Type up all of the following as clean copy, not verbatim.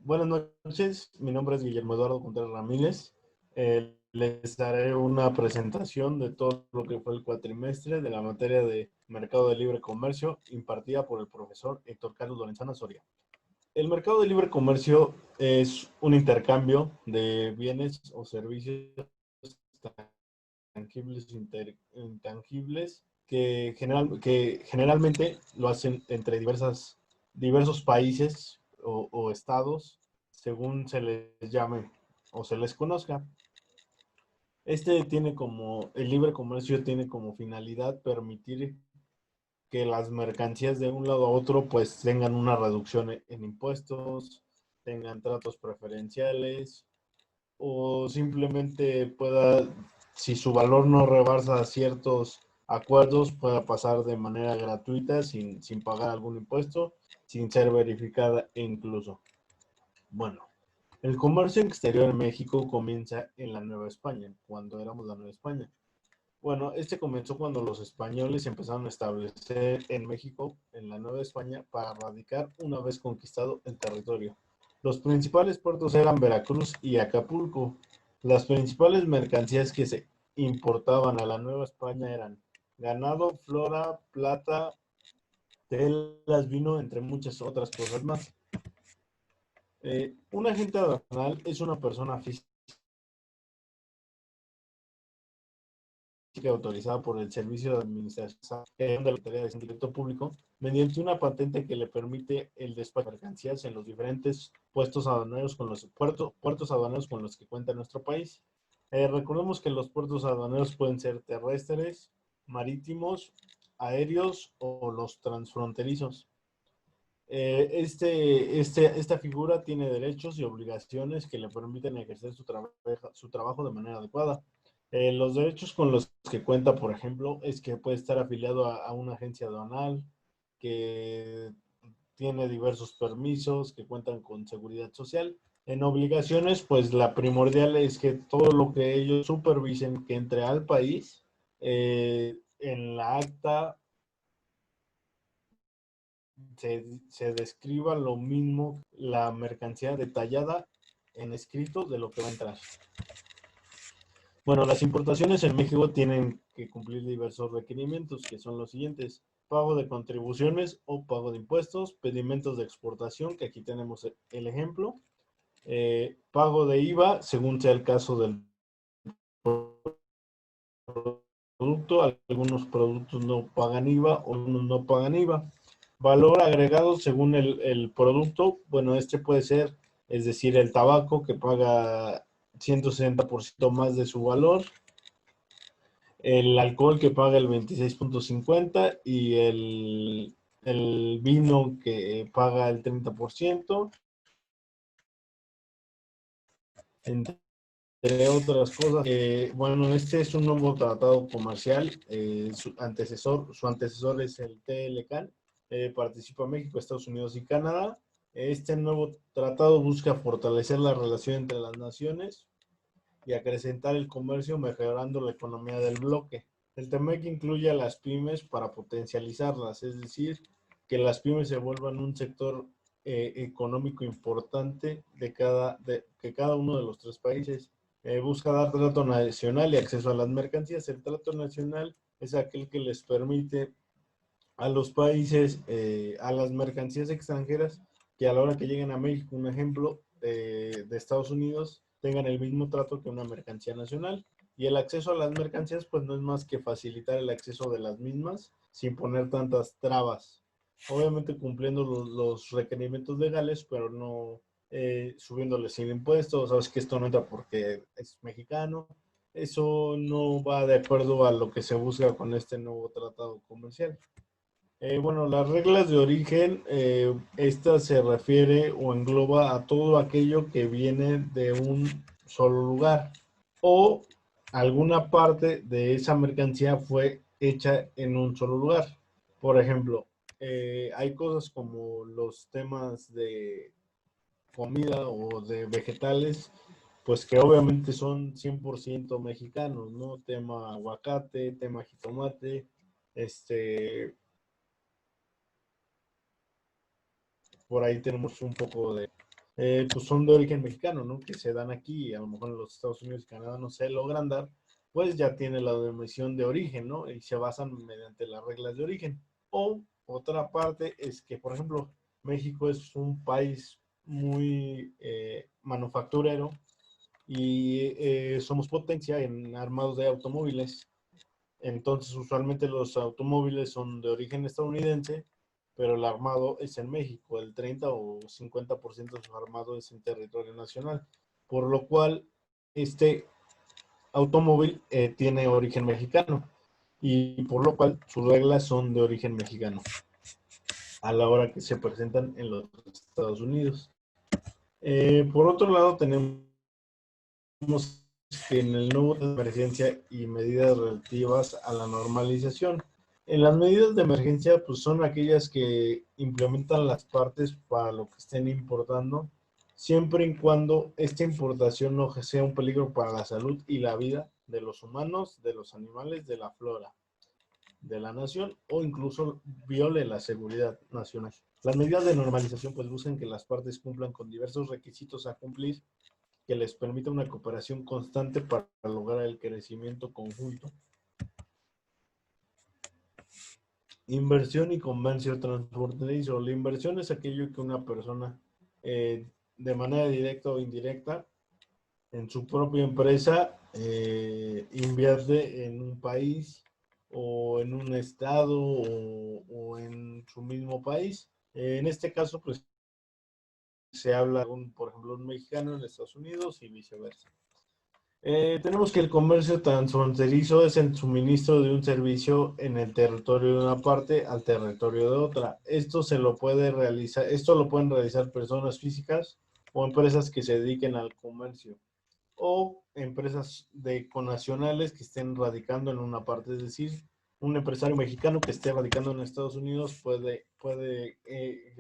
Buenas noches, mi nombre es Guillermo Eduardo Contreras Ramírez. Les daré una presentación de todo lo que fue el cuatrimestre de la materia de Mercado de Libre Comercio impartida por el profesor Héctor Carlos Lorenzana Soria. El mercado de libre comercio es un intercambio de bienes o servicios tangibles e intangibles que generalmente lo hacen entre diversos países o estados, según se les llame o se les conozca. El libre comercio tiene como finalidad permitir que las mercancías de un lado a otro pues tengan una reducción en impuestos, tengan tratos preferenciales o simplemente si su valor no rebasa ciertos acuerdos, pueda pasar de manera gratuita sin pagar algún impuesto, sin ser verificada incluso. Bueno, el comercio exterior en México comienza en la Nueva España, cuando éramos la Nueva España. Bueno, este comenzó cuando los españoles empezaron a establecer en México, en la Nueva España, para radicar una vez conquistado el territorio. Los principales puertos eran Veracruz y Acapulco. Las principales mercancías que se importaban a la Nueva España eran ganado, flora, plata, telas, vino, entre muchas otras cosas más. Un agente aduanal es una persona física autorizada por el Servicio de Administración de la Autoridad de Secreto Público mediante una patente que le permite el despacho de mercancías en los diferentes puestos aduaneros puertos aduaneros con los que cuenta nuestro país. Recordemos que los puertos aduaneros pueden ser terrestres, marítimos, aéreos o los transfronterizos. Esta figura tiene derechos y obligaciones que le permiten ejercer su trabajo de manera adecuada. Los derechos con los que cuenta, por ejemplo, es que puede estar afiliado a una agencia aduanal, que tiene diversos permisos, que cuentan con seguridad social. En obligaciones, pues la primordial es que todo lo que ellos supervisen que entre al país, en la acta se describa lo mismo, la mercancía detallada en escrito de lo que va a entrar. Bueno, las importaciones en México tienen que cumplir diversos requerimientos, que son los siguientes: pago de contribuciones o pago de impuestos, pedimentos de exportación, que aquí tenemos el ejemplo, pago de IVA, según sea el caso del producto. Algunos productos no pagan IVA o algunos no pagan IVA. Valor agregado según el producto. Bueno, este puede ser, es decir, el tabaco, que paga 160% más de su valor, el alcohol, que paga el 26.50, y el vino, que paga el 30%, entre otras cosas. Bueno, este es un nuevo tratado comercial. Su antecesor es el TLCAN. Participa México, Estados Unidos y Canadá. Este nuevo tratado busca fortalecer la relación entre las naciones y acrecentar el comercio, mejorando la economía del bloque. El TEMEC incluye a las pymes para potencializarlas, es decir, que las pymes se vuelvan un sector económico importante que cada uno de los tres países. Busca dar trato nacional y acceso a las mercancías. El trato nacional es aquel que les permite a los países, a las mercancías extranjeras, que a la hora que lleguen a México, un ejemplo de Estados Unidos, tengan el mismo trato que una mercancía nacional. Y el acceso a las mercancías, pues no es más que facilitar el acceso de las mismas sin poner tantas trabas. Obviamente cumpliendo los requerimientos legales, pero no subiéndoles sin impuestos. Sabes que esto no entra porque es mexicano. Eso no va de acuerdo a lo que se busca con este nuevo tratado comercial. Bueno, las reglas de origen, esta se refiere o engloba a todo aquello que viene de un solo lugar o alguna parte de esa mercancía fue hecha en un solo lugar. Por ejemplo, hay cosas como los temas de comida o de vegetales, pues que obviamente son 100% mexicanos, ¿no? Tema aguacate, tema jitomate, por ahí tenemos un poco pues son de origen mexicano, ¿no? Que se dan aquí, a lo mejor en los Estados Unidos y Canadá no se logran dar, pues ya tiene la denominación de origen, ¿no? Y se basan mediante las reglas de origen. O otra parte es que, por ejemplo, México es un país muy manufacturero y somos potencia en armados de automóviles. Entonces, usualmente los automóviles son de origen estadounidense, pero el armado es en México. El 30 o 50% de su armado es en territorio nacional. Por lo cual, este automóvil tiene origen mexicano y por lo cual sus reglas son de origen mexicano a la hora que se presentan en los Estados Unidos. Por otro lado, tenemos que en el nuevo de emergencia y medidas relativas a la normalización. En las medidas de emergencia, pues son aquellas que implementan las partes para lo que estén importando, siempre y cuando esta importación no sea un peligro para la salud y la vida de los humanos, de los animales, de la flora, de la nación o incluso viole la seguridad nacional. Las medidas de normalización pues buscan que las partes cumplan con diversos requisitos a cumplir que les permita una cooperación constante para lograr el crecimiento conjunto. Inversión y comercio transfronterizo. La inversión es aquello que una persona de manera directa o indirecta en su propia empresa invierte en un país o en un estado o en su mismo país. En este caso, pues se habla, por ejemplo, un mexicano en Estados Unidos y viceversa. Tenemos que el comercio transfronterizo es el suministro de un servicio en el territorio de una parte al territorio de otra. Esto lo pueden realizar personas físicas o empresas que se dediquen al comercio o empresas conacionales que estén radicando en una parte, es decir, un empresario mexicano que esté radicando en Estados Unidos puede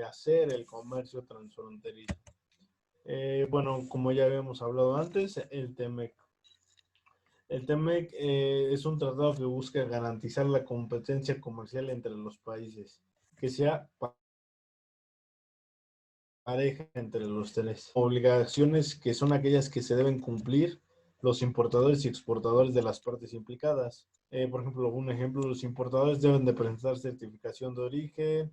hacer el comercio transfronterizo. Bueno, como ya habíamos hablado antes, el TEMEC. El TEMEC es un tratado que busca garantizar la competencia comercial entre los países, que sea pareja entre los tres. Obligaciones que son aquellas que se deben cumplir los importadores y exportadores de las partes implicadas. Por ejemplo, un ejemplo, los importadores deben de presentar certificación de origen,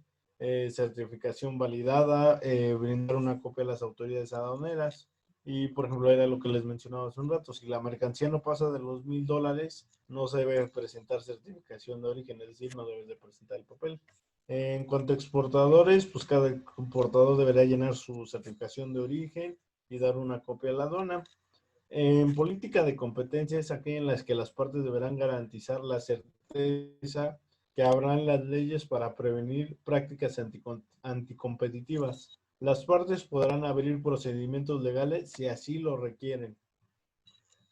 certificación validada, brindar una copia a las autoridades aduaneras. Y, por ejemplo, era lo que les mencionaba hace un rato, si la mercancía no pasa de los $1,000, no se debe presentar certificación de origen, es decir, no debes de presentar el papel. En cuanto a exportadores, pues cada importador deberá llenar su certificación de origen y dar una copia a la aduana. En política de competencia es aquella en la que las partes deberán garantizar la certeza que habrán las leyes para prevenir prácticas anticompetitivas. Las partes podrán abrir procedimientos legales si así lo requieren.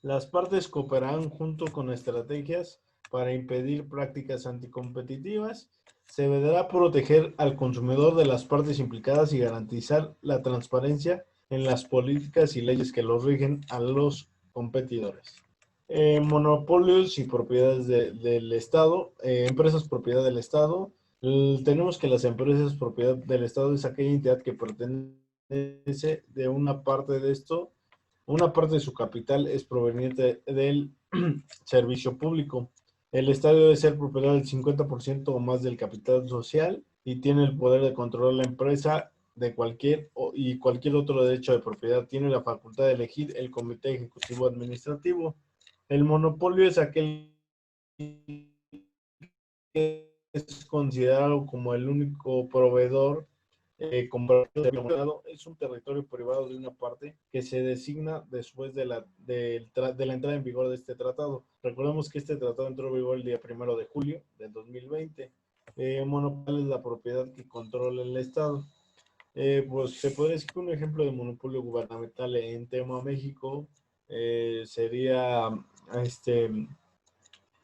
Las partes cooperarán junto con estrategias para impedir prácticas anticompetitivas. Se deberá proteger al consumidor de las partes implicadas y garantizar la transparencia en las políticas y leyes que los rigen a los competidores. Monopolios y propiedades del Estado, empresas propiedad del Estado. Tenemos que las empresas propiedad del Estado es aquella entidad que pertenece de una parte de esto. Una parte de su capital es proveniente del servicio público. El Estado debe ser propiedad del 50% o más del capital social y tiene el poder de controlar la empresa de cualquier otro derecho de propiedad. Tiene la facultad de elegir el comité ejecutivo administrativo. El monopolio es aquel que es considerado como el único proveedor es un territorio privado de una parte que se designa después de la entrada en vigor de este tratado. Recordemos que este tratado entró en vigor el día 1 de julio del 2020. Monopolio es la propiedad que controla el Estado. Pues se puede decir que un ejemplo de monopolio gubernamental en tema México sería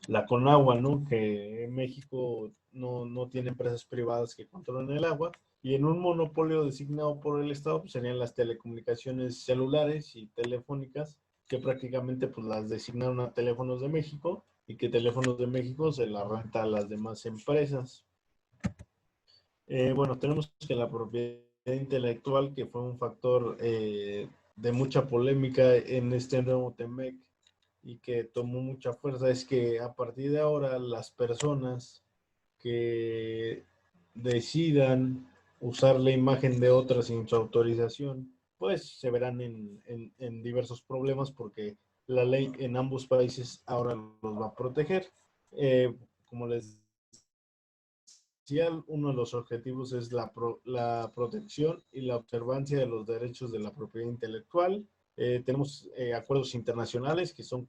la Conagua, ¿no? Que en México no tiene empresas privadas que controlen el agua. Y en un monopolio designado por el Estado, pues serían las telecomunicaciones celulares y telefónicas, que prácticamente pues las designaron a Teléfonos de México y que Teléfonos de México se la renta a las demás empresas. Bueno, tenemos que la propiedad intelectual, que fue un factor de mucha polémica en este nuevo TEMEC y que tomó mucha fuerza, es que a partir de ahora las personas que decidan usar la imagen de otras sin su autorización, pues se verán en diversos problemas porque la ley en ambos países ahora los va a proteger. Como les decía, uno de los objetivos es la protección y la observancia de los derechos de la propiedad intelectual. Tenemos acuerdos internacionales que son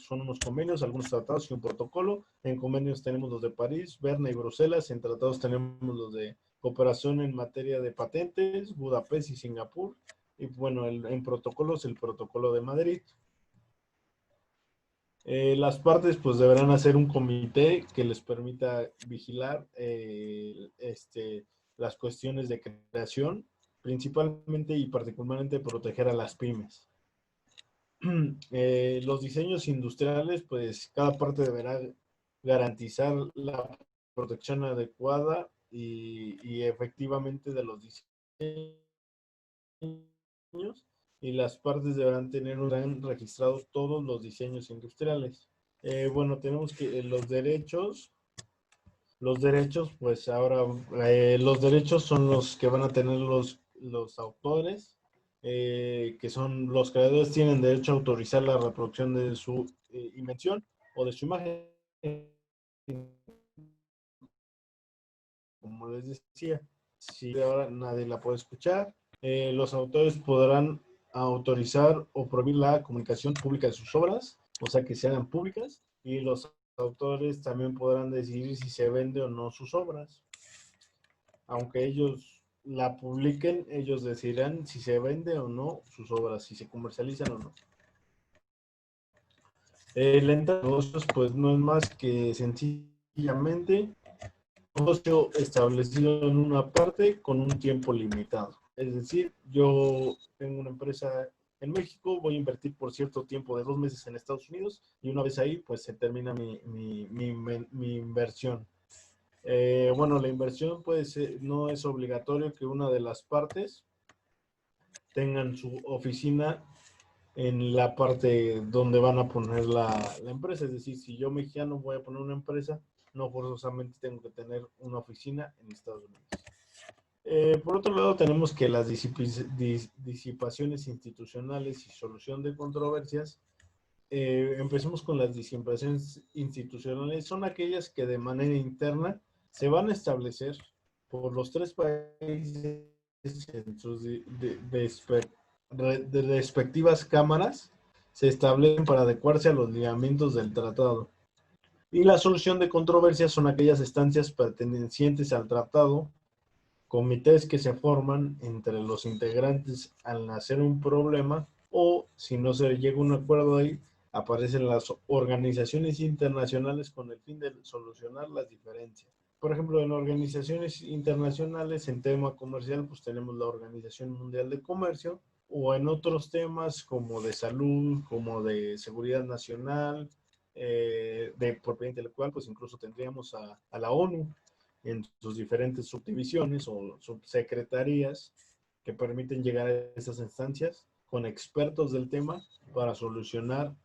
unos convenios, algunos tratados y un protocolo. En convenios tenemos los de París, Berna y Bruselas. En tratados tenemos los de cooperación en materia de patentes, Budapest y Singapur. Y bueno, en protocolos, el protocolo de Madrid. Las partes pues deberán hacer un comité que les permita vigilar las cuestiones de creación, principalmente y particularmente proteger a las pymes. Los diseños industriales, pues cada parte deberá garantizar la protección adecuada y efectivamente de los diseños, y las partes deberán registrados todos los diseños industriales. Bueno, tenemos que los derechos, pues ahora los derechos son los que van a tener los autores, que son los creadores tienen derecho a autorizar la reproducción de su invención o de su imagen, como les decía. Si ahora nadie la puede escuchar, los autores podrán autorizar o prohibir la comunicación pública de sus obras, o sea que se hagan públicas, y los autores también podrán decidir si se vende o no sus obras. Aunque ellos la publiquen, ellos decidirán si se vende o no sus obras, si se comercializan o no. La entrada de negocios pues no es más que sencillamente negocio establecido en una parte con un tiempo limitado. Es decir, yo tengo una empresa en México, voy a invertir por cierto tiempo de 2 meses en Estados Unidos y una vez ahí, pues se termina mi inversión. Bueno, la inversión puede ser, no es obligatorio que una de las partes tengan su oficina en la parte donde van a poner la empresa. Es decir, si yo mexicano voy a poner una empresa, no forzosamente tengo que tener una oficina en Estados Unidos. Por otro lado, tenemos que las disipaciones institucionales y solución de controversias. Empecemos con las disipaciones institucionales. Son aquellas que de manera interna se van a establecer por los tres países en sus respectivas cámaras, se establecen para adecuarse a los lineamientos del tratado. Y la solución de controversias son aquellas estancias pertenecientes al tratado, comités que se forman entre los integrantes al nacer un problema, o si no se llega a un acuerdo ahí, aparecen las organizaciones internacionales con el fin de solucionar las diferencias. Por ejemplo, en organizaciones internacionales en tema comercial, pues tenemos la Organización Mundial de Comercio, o en otros temas como de salud, como de seguridad nacional, de propiedad intelectual, pues incluso tendríamos a la ONU en sus diferentes subdivisiones o subsecretarías que permiten llegar a esas instancias con expertos del tema para solucionar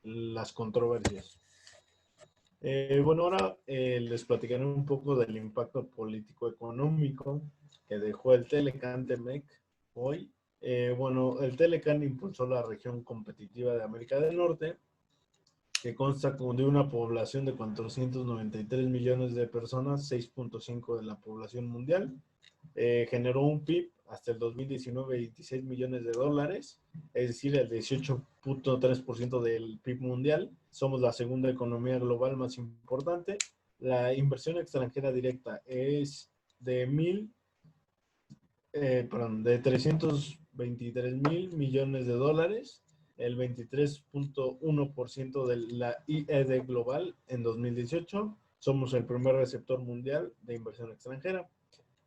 las controversias. Bueno, ahora les platicaré un poco del impacto político-económico que dejó el Telecan-Temec hoy. Bueno, el Telecan impulsó la región competitiva de América del Norte, que consta de una población de 493 millones de personas, 6.5 de la población mundial. Generó un PIB hasta el 2019 de 26 millones de dólares, es decir, el 18.3% del PIB mundial. Somos la segunda economía global más importante. La inversión extranjera directa es de 323 mil millones de dólares, el 23.1% de la IED global en 2018. Somos el primer receptor mundial de inversión extranjera.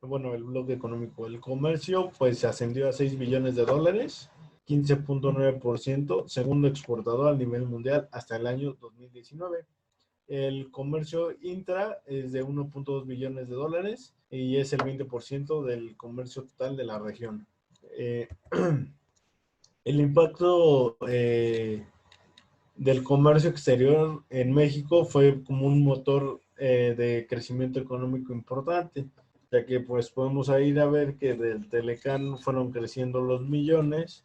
Bueno, el bloque económico, el comercio, pues ascendió a 6 billones de dólares, 15.9%, segundo exportador a nivel mundial hasta el año 2019. El comercio intra es de 1.2 billones de dólares, y es el 20% del comercio total de la región. Eh, el impacto del comercio exterior en México fue como un motor de crecimiento económico importante, ya que pues podemos ir a ver que del Telecán fueron creciendo los millones,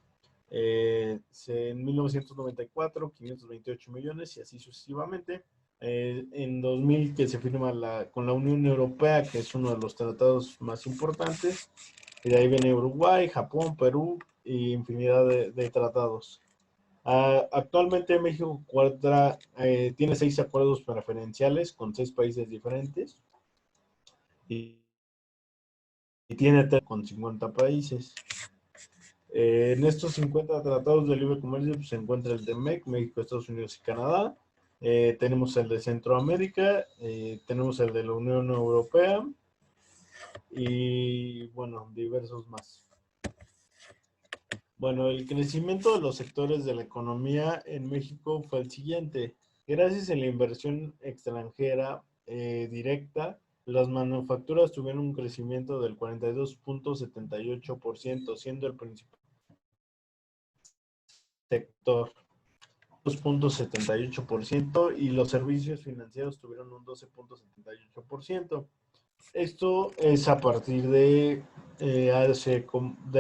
en 1994 528 millones y así sucesivamente. En 2000 que se firma con la Unión Europea, que es uno de los tratados más importantes, y de ahí viene Uruguay, Japón, Perú y infinidad de tratados. Actualmente México tiene 6 acuerdos preferenciales con 6 países diferentes y, y tiene 3 con 50 países. En estos 50 tratados de libre comercio pues, se encuentra el de MEC, México, Estados Unidos y Canadá. Tenemos el de Centroamérica, tenemos el de la Unión Europea y bueno, diversos más. Bueno, el crecimiento de los sectores de la economía en México fue el siguiente. Gracias a la inversión extranjera directa, las manufacturas tuvieron un crecimiento del 42.78%, siendo el principal sector 2.78% y los servicios financieros tuvieron un 12.78%. Esto es a partir de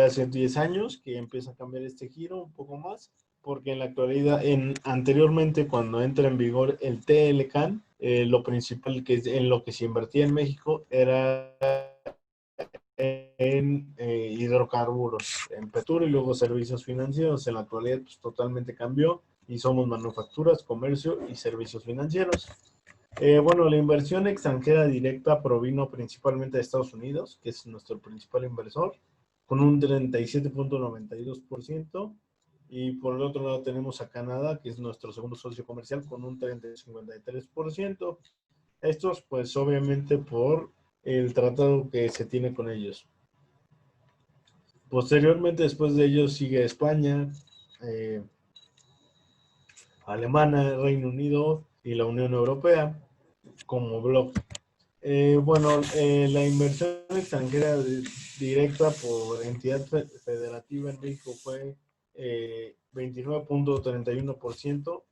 hace 10 años que empieza a cambiar este giro un poco más, porque en la actualidad, anteriormente cuando entra en vigor el TLCAN, lo principal en lo que se invertía en México era en hidrocarburos, en petróleo y luego servicios financieros. En la actualidad pues, totalmente cambió y somos manufacturas, comercio y servicios financieros. Bueno, la inversión extranjera directa provino principalmente de Estados Unidos, que es nuestro principal inversor, con un 37.92%. Y por el otro lado tenemos a Canadá, que es nuestro segundo socio comercial, con un 30.53%. Estos, pues obviamente por el tratado que se tiene con ellos. Posteriormente, después de ellos, sigue España, eh, Alemania, Reino Unido y la Unión Europea como bloque. La inversión extranjera directa por entidad federativa en México fue 29.31%,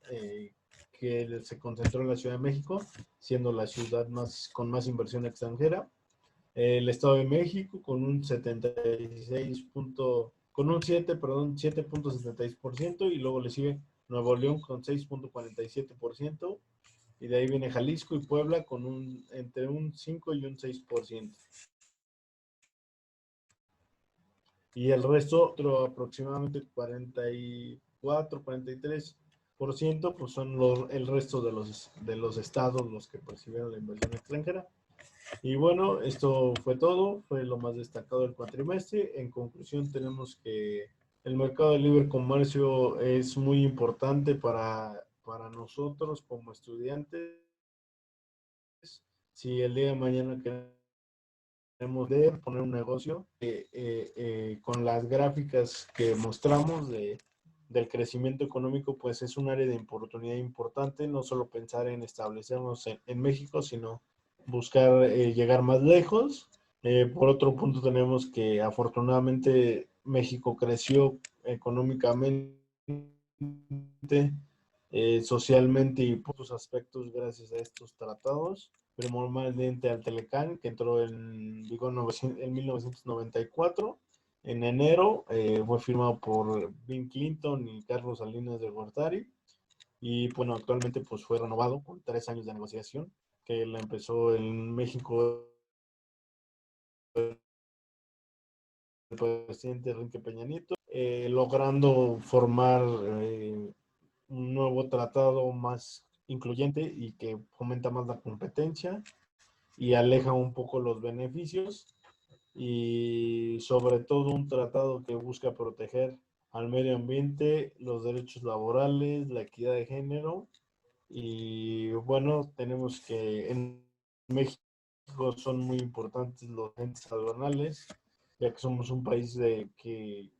que se concentró en la Ciudad de México, siendo la ciudad con más inversión extranjera. El Estado de México con un 7.76%, y luego le sigue Nuevo León con 6.47%, y de ahí viene Jalisco y Puebla con entre un 5 y un 6%. Y el resto, otro aproximadamente 43%, pues son el resto de los estados los que percibieron la inversión extranjera. Y bueno, esto fue todo, fue lo más destacado del cuatrimestre. En conclusión, tenemos que el mercado de libre comercio es muy importante para nosotros como estudiantes. Si el día de mañana queremos poner un negocio, con las gráficas que mostramos del crecimiento económico, pues es un área de oportunidad importante, no solo pensar en establecernos en México, sino buscar llegar más lejos. Por otro punto, tenemos que afortunadamente México creció económicamente, socialmente y por sus aspectos gracias a estos tratados, primordialmente al Telecán, que entró en vigor en 1994. En enero fue firmado por Bill Clinton y Carlos Salinas de Gortari, y bueno, actualmente pues fue renovado con 3 años de negociación, que la empezó en México el presidente Enrique Peña Nieto, logrando formar un nuevo tratado más incluyente y que fomenta más la competencia y aleja un poco los beneficios, y sobre todo un tratado que busca proteger al medio ambiente, los derechos laborales, la equidad de género. Y bueno, tenemos que en México son muy importantes los agentes aduanales, ya que somos un país que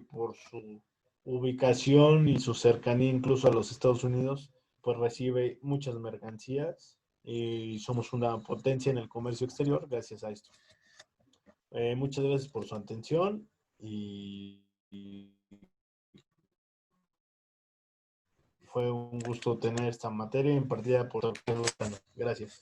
por su ubicación y su cercanía incluso a los Estados Unidos, pues recibe muchas mercancías y somos una potencia en el comercio exterior gracias a esto. Muchas gracias por su atención y fue un gusto tener esta materia impartida por Dr. Lozano. Gracias.